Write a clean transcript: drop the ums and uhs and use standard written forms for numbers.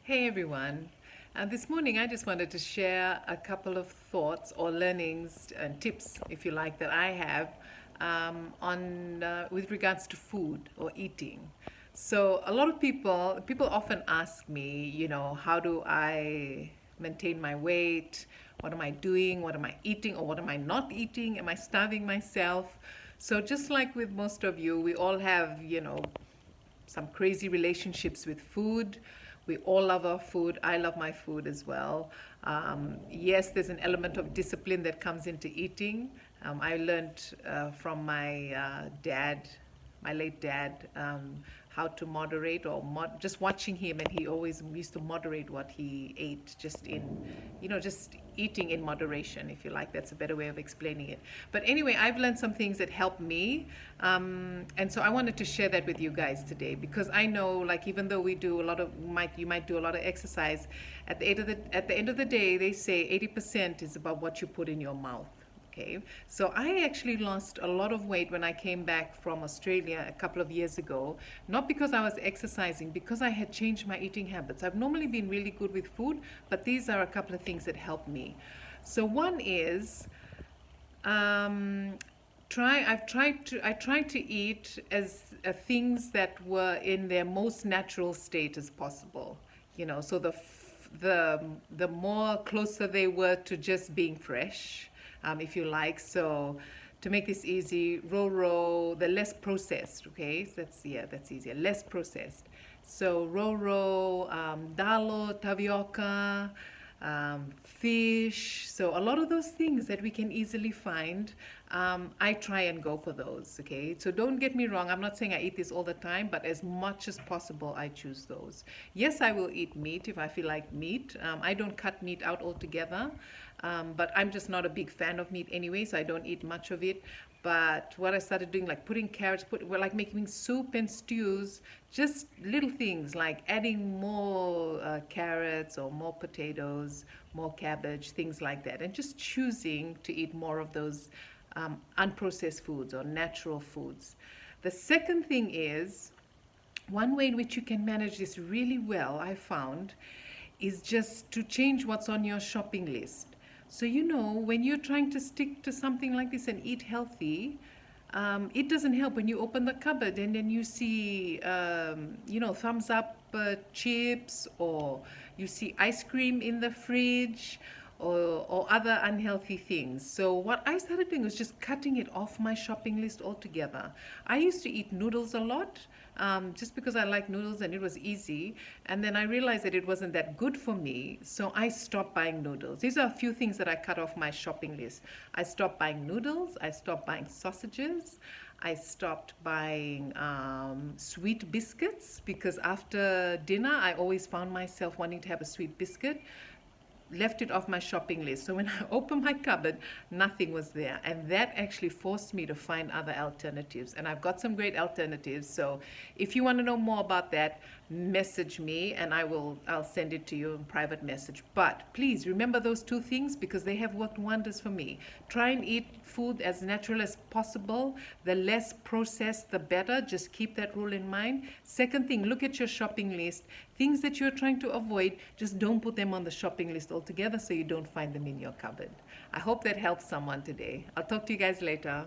Hey everyone. This morning I just wanted to share a couple of thoughts or learnings and tips, if you like, that I have on with regards to food or eating. So a lot of people often ask me, how do I maintain my weight? What am I doing? What am I eating or what am I not eating? Am I starving myself? So just like with most of you, we all have, some crazy relationships with food. We all love our food. I love my food as well. Yes, there's an element of discipline that comes into eating. I learned from my dad, my late dad, how to moderate or just watching him, and he always used to moderate what he ate, just eating in moderation, if you like. That's a better way of explaining it. But anyway, I've learned some things that help me, and so I wanted to share that with you guys today because I know, like, even though we do a lot of you might do a lot of exercise, at the end of the day, they say 80% is about what you put in your mouth. Okay, so I actually lost a lot of weight when I came back from Australia a couple of years ago, not because I was exercising, because I had changed my eating habits. I've normally been really good with food, but these are a couple of things that help me. So one is um, I tried to eat as things that were in their most natural state as possible. So the more closer they were to just being fresh, if you like. So to make this easy, the less processed. Okay, so that's easier. Less processed. So dalo, tapioca, fish. So a lot of those things that we can easily find, I try and go for those. Okay, so don't get me wrong. I'm not saying I eat this all the time, but as much as possible, I choose those. Yes, I will eat meat if I feel like meat. I don't cut meat out altogether, but I'm just not a big fan of meat anyway, so I don't eat much of it. But what I started doing, like putting carrots, like making soup and stews, just little things like adding more carrots or more potatoes, more cabbage, things like that, and just choosing to eat more of those unprocessed foods or natural foods. The second thing is, one way in which you can manage this really well, I found, is just to change what's on your shopping list. So, when you're trying to stick to something like this and eat healthy, it doesn't help when you open the cupboard and then you see, thumbs up chips, or you see ice cream in the fridge, or other unhealthy things. So what I started doing was just cutting it off my shopping list altogether. I used to eat noodles a lot, just because I like noodles and it was easy. And then I realized that it wasn't that good for me, so I stopped buying noodles. These are a few things that I cut off my shopping list. I stopped buying noodles. I stopped buying sausages. I stopped buying sweet biscuits because after dinner I always found myself wanting to have a sweet biscuit. Left it off my shopping list. So when I opened my cupboard, nothing was there. And that actually forced me to find other alternatives. And I've got some great alternatives. So if you want to know more about that, message me and I'll send it to you in private message. But please remember those two things because they have worked wonders for me. Try and eat food as natural as possible. The less processed, the better. Just keep that rule in mind. Second thing, look at your shopping list. Things that you're trying to avoid, just don't put them on the shopping list altogether so you don't find them in your cupboard. I hope that helps someone today. I'll talk to you guys later.